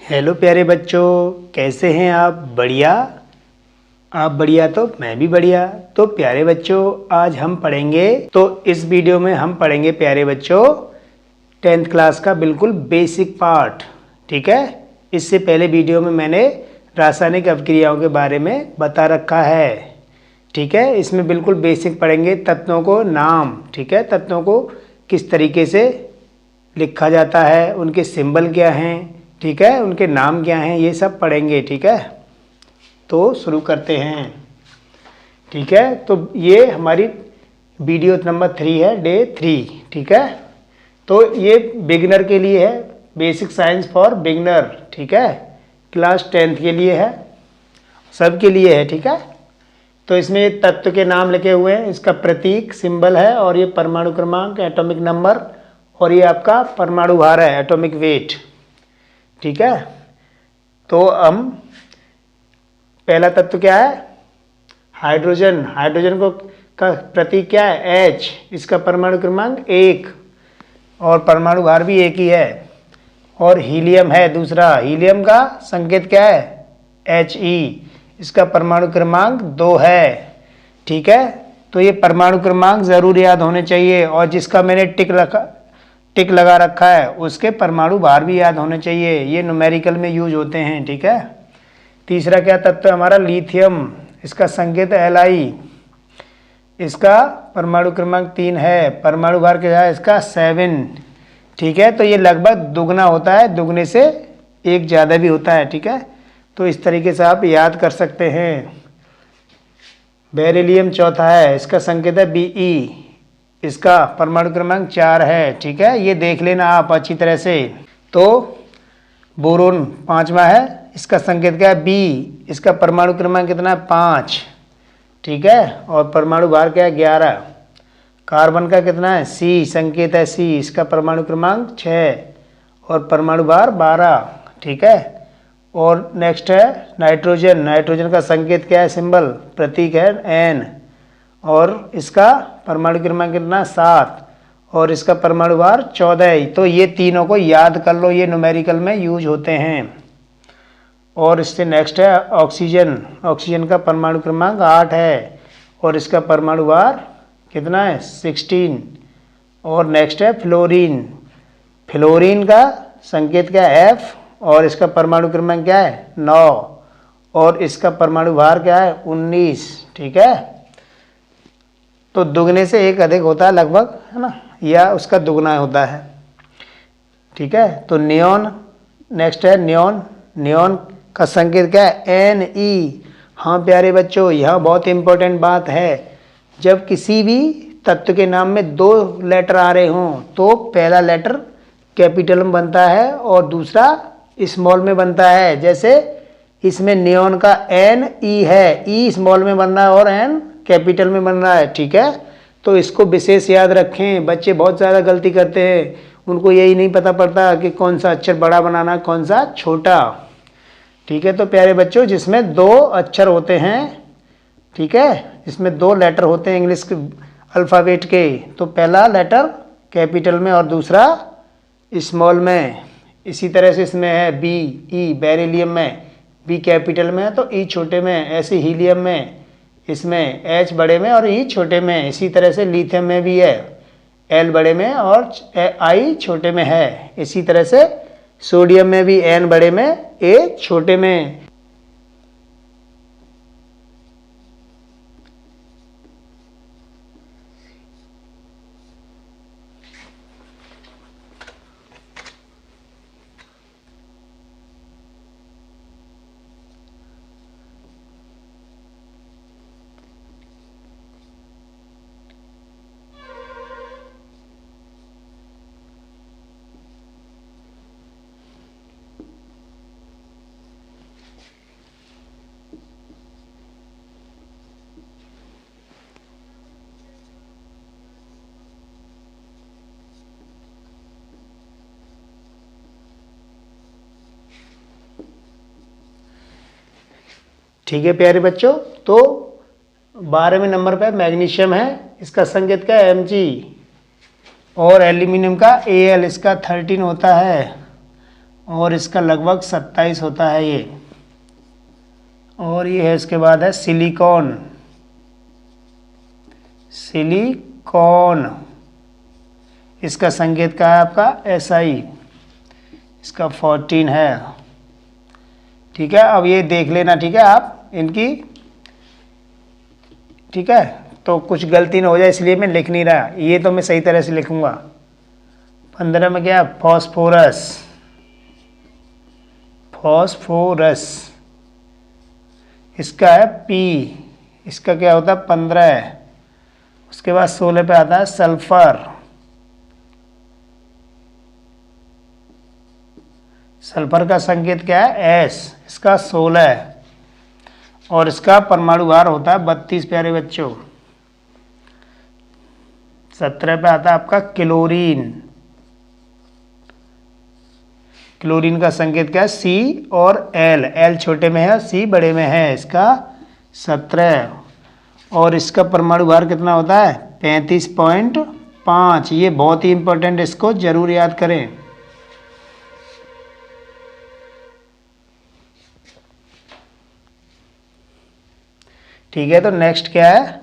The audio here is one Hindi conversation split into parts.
हेलो प्यारे बच्चों, कैसे हैं आप? बढ़िया। आप बढ़िया तो मैं भी बढ़िया। तो प्यारे बच्चों, आज हम पढ़ेंगे, तो इस वीडियो में हम पढ़ेंगे प्यारे बच्चों 10th क्लास का बिल्कुल बेसिक पार्ट। ठीक है। इससे पहले वीडियो में मैंने रासायनिक अभिक्रियाओं के बारे में बता रखा है। ठीक है। इसमें बिल्कुल बेसिक पढ़ेंगे, तत्वों को नाम, ठीक है, तत्वों को किस तरीके से लिखा जाता है, उनके सिंबल क्या हैं, ठीक है, उनके नाम क्या हैं, ये सब पढ़ेंगे। ठीक है। तो शुरू करते हैं। ठीक है। तो ये हमारी वीडियो नंबर 3 है, डे 3। ठीक है। तो ये बिगिनर के लिए है, बेसिक साइंस फॉर बिगिनर। ठीक है। क्लास 10th के लिए है, सबके लिए है। ठीक है। तो इसमें ये तत्व के नाम लिखे हुए हैं, इसका प्रतीक सिंबल है, और ये परमाणु क्रमांक, एटॉमिक नंबर, और ये आपका परमाणु भार है, एटॉमिक वेट। ठीक है। तो हम पहला तत्व क्या है? हाइड्रोजन। हाइड्रोजन को का प्रतीक क्या है? H। इसका परमाणु क्रमांक 1 और परमाणु भार भी 1 ही है। और हीलियम है दूसरा। हीलियम का संकेत क्या है? He। इसका परमाणु क्रमांक 2 है। ठीक है। तो ये परमाणु क्रमांक जरूर याद होने चाहिए, और जिसका मैंने टिक लगा रखा है उसके परमाणु भार भी याद होने चाहिए। ये न्यूमेरिकल में यूज होते हैं। ठीक है। तीसरा क्या तत्व हमारा? लिथियम। इसका संकेत Li। इसका परमाणु क्रमांक 3 है। परमाणु भार क्या है इसका? 7। ठीक है। तो ये लगभग दुगना होता है, दुगने से एक ज़्यादा भी होता है। ठीक है। तो इस तरीके से आप याद कर सकते हैं। बेरिलियम चौथा है, इसका संकेत है Be। इसका परमाणु क्रमांक 4 है। ठीक है। ये देख लेना आप अच्छी तरह से। तो बोरोन 5वां है, इसका संकेत क्या है? B। इसका परमाणु क्रमांक कितना है? 5। ठीक है। और परमाणु भार क्या है? 11। कार्बन का कितना है? C। संकेत है C। इसका परमाणु क्रमांक 6 और परमाणु भार 12। ठीक है। और नेक्स्ट है नाइट्रोजन। नाइट्रोजन का संकेत क्या है? सिंबल, प्रतीक है N, और इसका परमाणु क्रमांक कितना? 7 और इसका परमाणु भार 14। तो ये तीनों को याद कर लो, ये न्यूमेरिकल में यूज होते हैं। और इससे नेक्स्ट है ऑक्सीजन। ऑक्सीजन का परमाणु क्रमांक 8 है और इसका परमाणु भार कितना है? 16। और नेक्स्ट है फ्लोरीन। फ्लोरीन का संकेत क्या है? F और इसका परमाणु क्रमांक क्या है? 9 और इसका परमाणु भार क्या है? 19। ठीक है। तो दुगने से एक अधिक होता है लगभग, है ना, या उसका दुगना होता है। ठीक है। तो नियॉन नेक्स्ट है नियॉन। नियॉन का संकेत क्या है? Ne। हाँ प्यारे बच्चों, यह बहुत इंपॉर्टेंट बात है। जब किसी भी तत्व के नाम में 2 लेटर आ रहे हों तो पहला लेटर कैपिटल में बनता है और दूसरा स्मॉल में बनता है। जैसे इसमें नियॉन का Ne है, E स्मॉल में बन रहा है और N कैपिटल में बन रहा है। ठीक है। तो इसको विशेष याद रखें। बच्चे बहुत ज़्यादा गलती करते हैं, उनको यही नहीं पता पड़ता कि कौन सा अक्षर बड़ा बनाना, कौन सा छोटा। ठीक है। तो प्यारे बच्चों, जिसमें 2 अक्षर होते हैं, ठीक है, जिसमें 2 लेटर होते हैं इंग्लिश के अल्फ़ाबेट के, तो पहला लेटर कैपिटल में और दूसरा स्मॉल में। इसी तरह से इसमें है Be। बेरिलियम में B कैपिटल में है तो E छोटे में। ऐसे हीलियम में इसमें H बड़े में और E छोटे में। इसी तरह से लिथियम में भी है, L बड़े में और I छोटे में है। इसी तरह से सोडियम में भी N बड़े में, A छोटे में। ठीक है प्यारे बच्चों। तो 12वें नंबर पे मैग्नीशियम है, इसका संकेत क्या है? Mg। और एल्यूमिनियम का Al, इसका 13 होता है। और इसका लगभग 27 होता है ये। और ये है, इसके बाद है सिलिकॉन। सिलिकॉन इसका संकेत क्या है आपका SI, इसका 14 है। ठीक है, अब ये देख लेना, ठीक है, आप इनकी, ठीक है, तो कुछ गलती ना हो जाए इसलिए मैं लिख नहीं रहा, ये तो मैं सही तरह से लिखूंगा। 15 में क्या, फॉस्फोरस। फॉस्फोरस इसका है P, इसका क्या होता है 15। उसके बाद 16 पे आता है सल्फर। सल्फर का संकेत क्या है S, इसका 16 और इसका परमाणु भार होता है 32 प्यारे बच्चों। 17 पे आता है आपका क्लोरीन। क्लोरीन का संकेत क्या है C और L छोटे में है और C बड़े में है, इसका 17 और इसका परमाणु भार कितना होता है 35.5। ये बहुत ही इंपॉर्टेंट, इसको जरूर याद करें। ठीक है, तो नेक्स्ट क्या है,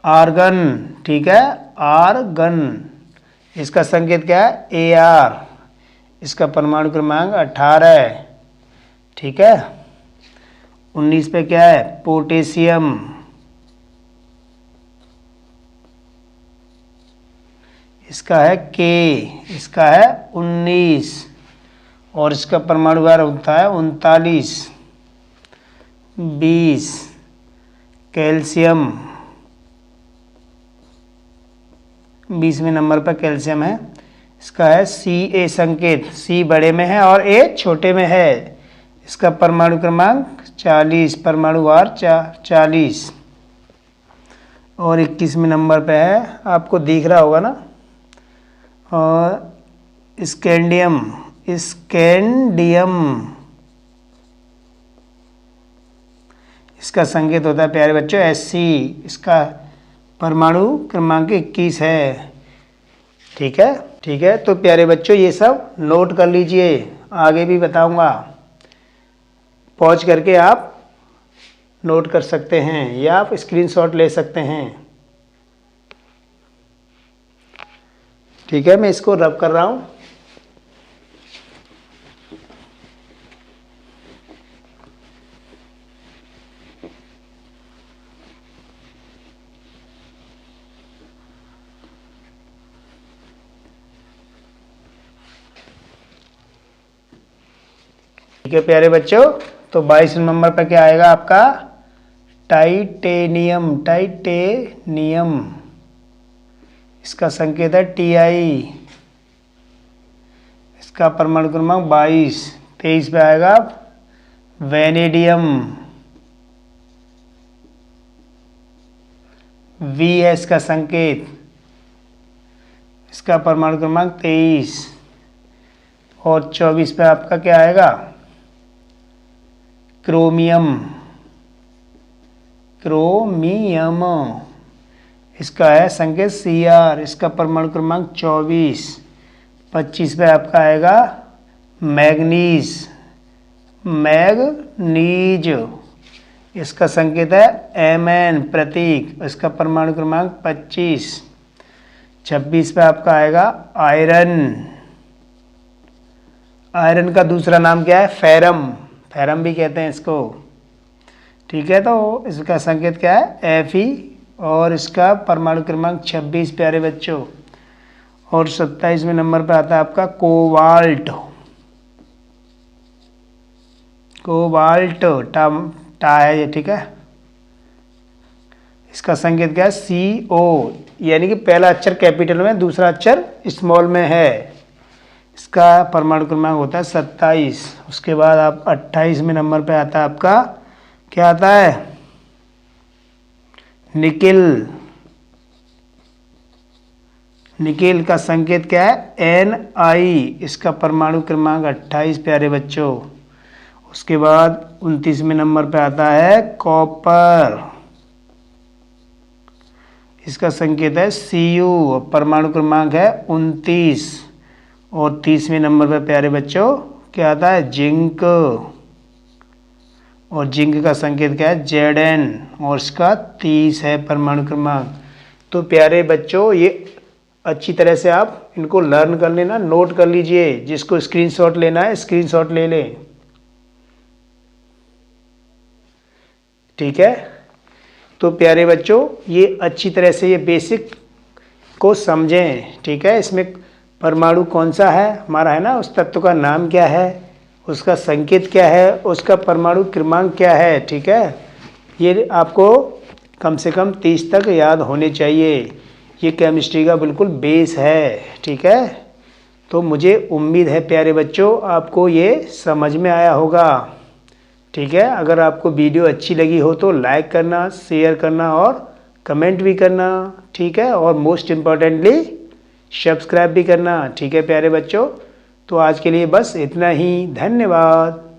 आर्गन। ठीक है, आर्गन इसका संकेत क्या है AR, इसका परमाणु क्रमांक 18। ठीक है, 19 पे क्या है पोटेशियम। इसका है K, इसका है 19 और इसका परमाणु भार होता है 39। 20 कैल्शियम, 20वें नंबर पर कैल्शियम है, इसका है Ca संकेत। C बड़े में है और A छोटे में है, इसका परमाणु क्रमांक 40, परमाणु भार 40। और 21वें नंबर पे है, आपको दिख रहा होगा ना, और स्कैंडियम। स्कैंडियम इसका संकेत होता है प्यारे बच्चों Sc, इसका परमाणु क्रमांक 21 है। ठीक है, ठीक है, तो प्यारे बच्चों ये सब नोट कर लीजिए, आगे भी बताऊंगा। पॉज करके आप नोट कर सकते हैं या आप स्क्रीनशॉट ले सकते हैं। ठीक है, मैं इसको रब कर रहा हूं। ठीक है प्यारे बच्चों, तो 22 नंबर पर क्या आएगा आपका टाइटेनियम। टाइटेनियम इसका संकेत है Ti, इसका परमाणु क्रमांक 22। 23 पे आएगा वेनेडियम। V है इसका संकेत, इसका परमाणु क्रमांक 23। और 24 पे आपका क्या आएगा क्रोमियम। क्रोमियम इसका है संकेत Cr, इसका परमाणु क्रमांक 24। 25 पे आपका आएगा मैग्नीज। मैग्नीज इसका संकेत है Mn प्रतीक, इसका परमाणु क्रमांक 25। 26 पे आपका आएगा आयरन। आयरन का दूसरा नाम क्या है फेरम। फेरम भी कहते हैं इसको। ठीक है, तो इसका संकेत क्या है Fe और इसका परमाणु क्रमांक 26 प्यारे बच्चों। और 27वें नंबर पे आता है आपका कोबाल्ट। कोबाल्ट टा है ये। ठीक है, इसका संकेत क्या है CO, यानी कि पहला अक्षर कैपिटल में, दूसरा अक्षर स्मॉल में है। इसका परमाणु क्रमांक होता है 27। उसके बाद आप 28वें नंबर पे आता है आपका क्या आता है निकिल। निकिल का संकेत क्या है Ni, इसका परमाणु क्रमांक 28 प्यारे बच्चों। उसके बाद 29वें नंबर पे आता है कॉपर। इसका संकेत है Cu, परमाणु क्रमांक है 29। और 30वें नंबर पर प्यारे बच्चों क्या आता है? जिंक। और जिंक का संकेत क्या है? Zn और इसका 30 है परमाणु क्रमांक। तो प्यारे बच्चों ये अच्छी तरह से आप इनको लर्न कर लेना, नोट कर लीजिए। जिसको स्क्रीनशॉट लेना है स्क्रीनशॉट ले लें, ठीक है। तो प्यारे बच्चों ये अच्छी तरह से ये बेसिक को समझें, ठीक है। इसमें परमाणु कौन सा है हमारा, है ना, उस तत्व का नाम क्या है, उसका संकेत क्या है, उसका परमाणु क्रमांक क्या है, ठीक है। ये आपको कम से कम 30 तक याद होने चाहिए। ये केमिस्ट्री का बिल्कुल बेस है, ठीक है। तो मुझे उम्मीद है प्यारे बच्चों आपको ये समझ में आया होगा, ठीक है। अगर आपको वीडियो अच्छी लगी हो तो लाइक करना, शेयर करना और कमेंट भी करना, ठीक है। और मोस्ट इम्पॉर्टेंटली सब्सक्राइब भी करना, ठीक है प्यारे बच्चों। तो आज के लिए बस इतना ही, धन्यवाद।